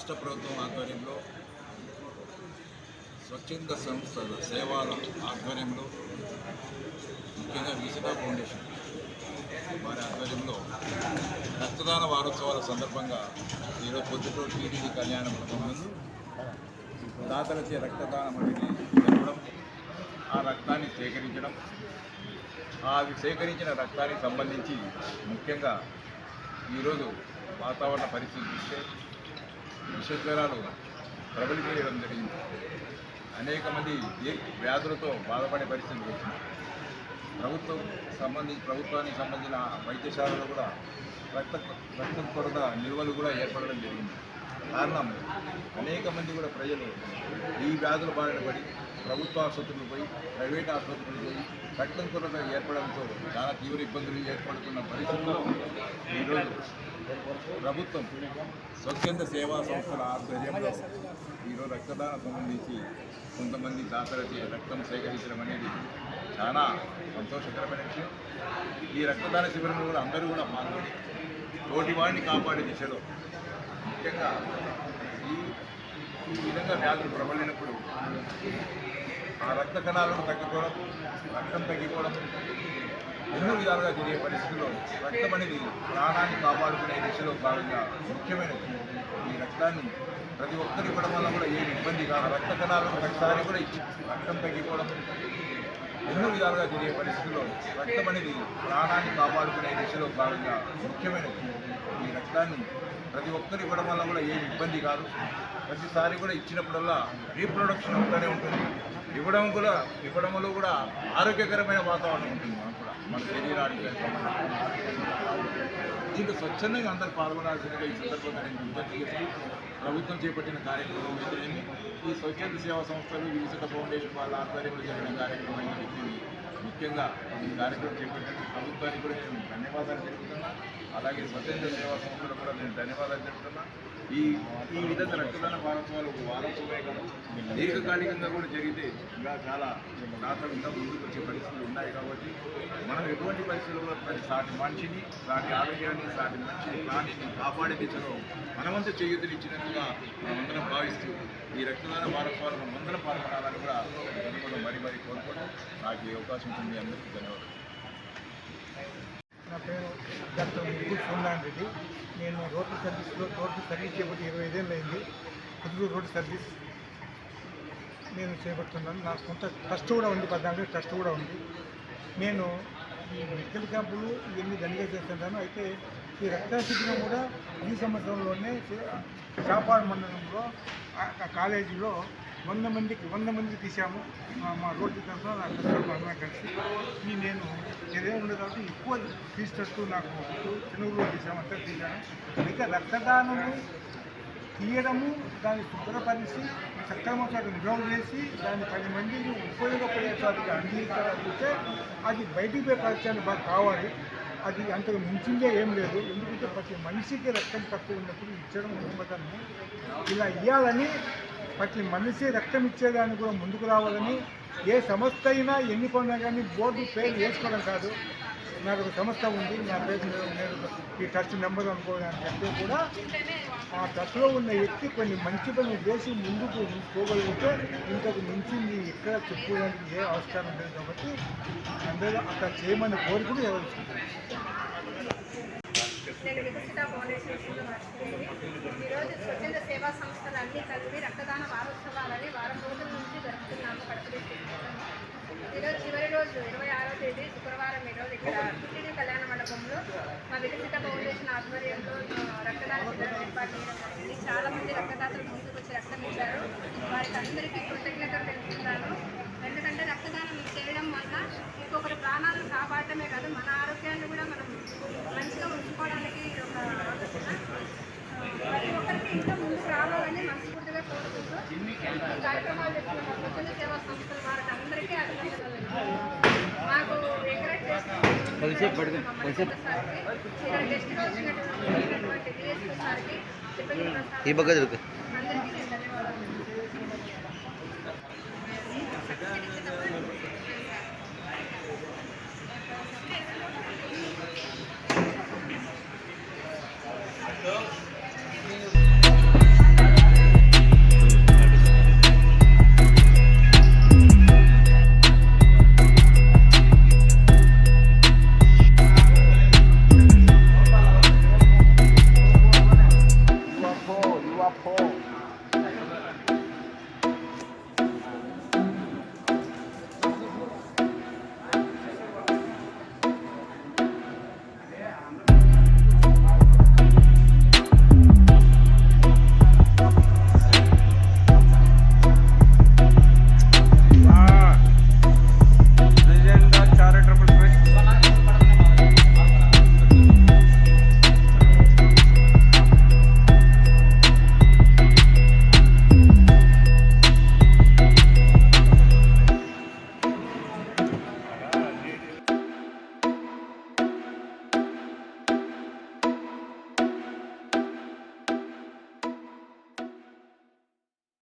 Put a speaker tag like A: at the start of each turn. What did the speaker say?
A: రాష్ట్ర ప్రభుత్వం ఆధ్వర్యంలో స్వచ్ఛంద సంస్థల సేవల ఆధ్వర్యంలో ముఖ్యంగా విసితా ఫౌండేషన్ వారి ఆధ్వర్యంలో రక్తదాన వారోత్సవాల సందర్భంగా ఈరోజు పొద్దుటూరు టీటీడీ కళ్యాణ మండపం ముందు దాతలచే రక్తదానం అనేది జరపడం, ఆ రక్తాన్ని సేకరించడం, ఆ సేకరించిన రక్తానికి సంబంధించి ముఖ్యంగా ఈరోజు వాతావరణ పరిస్థితి చూస్తే విషజ్వరాలు ప్రబలిపోయడం జరిగింది. అనేక మంది వ్యాధులతో బాధపడే పరిస్థితులు వచ్చినాయి. ప్రభుత్వానికి సంబంధించిన వైద్యశాలలో కూడా రక్తం కొరత నిల్వలు కూడా ఏర్పడడం జరిగింది. కారణం అనేక మంది కూడా ప్రజలు ఈ వ్యాధుల బారిన పడి ప్రభుత్వ ఆసుపత్రులు పోయి ప్రైవేట్ ఆసుపత్రులు పోయి రక్తం కొరత ఏర్పడంతో చాలా తీవ్ర ఇబ్బందులు ఏర్పడుతున్న పరిస్థితుల్లో ఈరోజు ప్రభుత్వం స్వచ్ఛంద సేవా సంస్థల ఆధ్వర్యంలో ఈరోజు రక్తదానం సంబంధించి కొంతమంది దాతలచే రక్తం సేకరించడం అనేది చాలా సంతోషకరమైన విషయం. ఈ రక్తదాన శిబిరంలో కూడా అందరూ కూడా పాల్గొని తోటివాడిని కాపాడే దిశలో ముఖ్యంగా ఈ విధంగా వ్యాధులు ప్రబలినప్పుడు ఆ రక్త కణాలను తగ్గిపోవడం, రక్తం తగ్గిపోవడం ఎన్నో విధాలుగా జరిగే పరిస్థితుల్లో రక్తం అనేది ప్రాణాన్ని కాపాడుకునే దిశలో భాగంగా ముఖ్యమైనది. ఈ రక్తాన్ని ప్రతి ఒక్కరు ఇవ్వడం వల్ల కూడా ఏమి ఇబ్బంది కాదు. రక్త కణాలను ఒకసారి కూడా ఇచ్చి రక్తం తగ్గిపోవడం ఎన్నో విధాలుగా జరిగే పరిస్థితుల్లో రక్తం అనేది ప్రాణాన్ని కాపాడుకునే దిశలో భాగంగా ముఖ్యమైనది. ఈ రక్తాన్ని ప్రతి ఒక్కరు ఇవ్వడం వల్ల కూడా ఏమి ఇబ్బంది కాదు. ప్రతిసారి కూడా ఇచ్చినప్పుడల్లా రీప్రొడక్షన్ అవుతూనే ఉంటుంది. ఇవ్వడంలో కూడా ఆరోగ్యకరమైన వాతావరణం ఉంటుంది. మన శరీరానికి దీంట్లో స్వచ్ఛందంగా అందరూ పాల్గొనాల్సిందిగా ఈ సందర్భంగా నేను విజ్ఞప్తి చేస్తూ ప్రభుత్వం చేపట్టిన కార్యక్రమం అయితేనేమి, ఈ స్వచ్ఛంద సేవా సంస్థలు విసితా ఫౌండేషన్ వాళ్ళ ఆధ్వర్యంలో జరిగిన కార్యక్రమం అయినప్పటికీ ముఖ్యంగా ఈ కార్యక్రమం చేపట్టిన ప్రభుత్వానికి కూడా నేను ధన్యవాదాలు తెలుపుతున్నా. అలాగే స్వచ్ఛంద సేవా సంస్థలకు కూడా నేను ధన్యవాదాలు తెలుపుతున్నా. ఈ విధంగా రక్తదాన వారోత్సవాలు వారోత్సవమే కాదు, దీర్ఘకాలికంగా కూడా జరిగితే ఇంకా చాలా దాతలు ఇంకా ముందుకు వచ్చే పరిస్థితులు ఉన్నాయి. కాబట్టి మనం ఎటువంటి పరిస్థితుల్లో ప్రతి సాటి మనిషిని, సాటి ఆరోగ్యాన్ని, సాటి మనిషిని, ప్రాణిని కాపాడే దిశలో మనమంతా చేయూతనిచ్చినట్టుగా మనమందరం భావిస్తూ ఈ రక్తదాన వారోత్సవాలు మనమందరం పాల్గొనాలని కూడా మరీ కోరుకోవడం. నాకు ఈ అవకాశం ఉంది. అందరికీ ధన్యవాదాలు.
B: నా పేరు డాక్టర్ ముగ్గురు సోమనారాయణ రెడ్డి. నేను రోడ్డు సర్వీస్ చేయబట్టి 25 ఏళ్ళు అయింది. పొద్దుటూరు రోడ్డు సర్వీస్ నేను చేపడుతున్నాను. నాకు కొంత ట్రస్ట్ కూడా ఉంది, 14 ట్రస్ట్ కూడా ఉంది. నేను ఈ మెడికల్ క్యాంపులు ఇవన్నీ దండిగా చేస్తుంటాను. అయితే ఈ రక్త శిబిరం కూడా ఈ సంవత్సరంలోనే చాపాడు మండలంలో కాలేజీలో 100 మందికి తీసాము. మా రోడ్డు తరఫున నా అందరం కలిసి నేను ఏదేమి ఉండదు కాబట్టి ఎక్కువ తీసేటట్టు నాకు చెనుగులో తీసాము, అంతా తీసాను. అయితే రక్తదానము తీయడము, దాన్ని శుభ్రపరిచి సక్రమంగా నిల్వ చేసి దాన్ని 10 మందికి ఉపయోగపడేసరికి అందించాలంటే అది బయటికి పోయే పరిచయాలు బాగా కావాలి. అది అంతకు మించిందే ఏం లేదు. ఎందుకంటే ప్రతి మనిషికి రక్తం తక్కువ ఉన్నప్పుడు ఇచ్చడం గొప్పతనము. ఇలా ఇవ్వాలని ప్రతి మనిషి రక్తం ఇచ్చేదాన్ని కూడా ముందుకు రావాలని, ఏ సంస్థ అయినా ఎన్ని పనులు కానీ బోర్డు పేరు వేసుకోవడం కాదు. నాకు ఒక సంస్థ ఉంది, నా పేరు నేను ఈ ట్రస్ట్ నెంబర్ అనుకోవడానికి చెప్తే కూడా ఆ ట్రస్ట్లో ఉన్న వ్యక్తి కొన్ని మంచి పనులు చేసి ముందుకు పోగలిగితే ఇంతకు మించింది ఎక్కడ చెప్పుకోవడానికి ఏ అవసరం లేదు. కాబట్టి అందరూ అక్కడ చేయమని కోరుకుని ఎవరుకుంటారు.
C: నేను విసితా ఫౌండేషన్ ఈరోజు స్వచ్ఛంద సేవా సంస్థలు అన్నీ కలిపి రక్తదాన వారోత్సవాలని వారం రోజుల నుంచి జరుపుతున్నాము. కడప డిస్ట్రిక్ట్ ఈరోజు చివరి రోజు 26వ తేదీ శుక్రవారం ఈరోజు ఇక్కడ టీటీడీ కళ్యాణ మండపంలో మా విసితా ఫౌండేషన్ ఆధ్వర్యంలో రక్తదాన శిబిరం ఏర్పాటు చేయడం జరిగింది. చాలామంది రక్తదాతలు ముందుకు వచ్చి రక్తం ఇచ్చారు. వారికి అందరికీ కృతజ్ఞతలు తెలుపుతున్నాను. ఎందుకంటే రక్తదానం చేయడం వల్ల ఇంకొకరి ప్రాణాలను కాపాడటమే కాదు, మన ఆరోగ్యాన్ని కూడా మనం మంచిగా ఉంచుకోవడానికి ఒక ఆలోచన. ప్రతి ఒక్కరికి ఇంకా ముందుకు రావాలని మనస్ఫూర్తిగా కోరుకుంటూ ఈ కార్యక్రమాలు చేస్తున్న స్వచ్ఛంద సేవా సంస్థల వారికి అందరికీ అభినందనలు. మాకు ఎంకరేజ్ చేస్తున్నటువంటి గెస్ట్ వచ్చినటువంటి డిఎస్పీ సార్కి, సిబ్బంది అందరికీ ధన్యవాదాలు.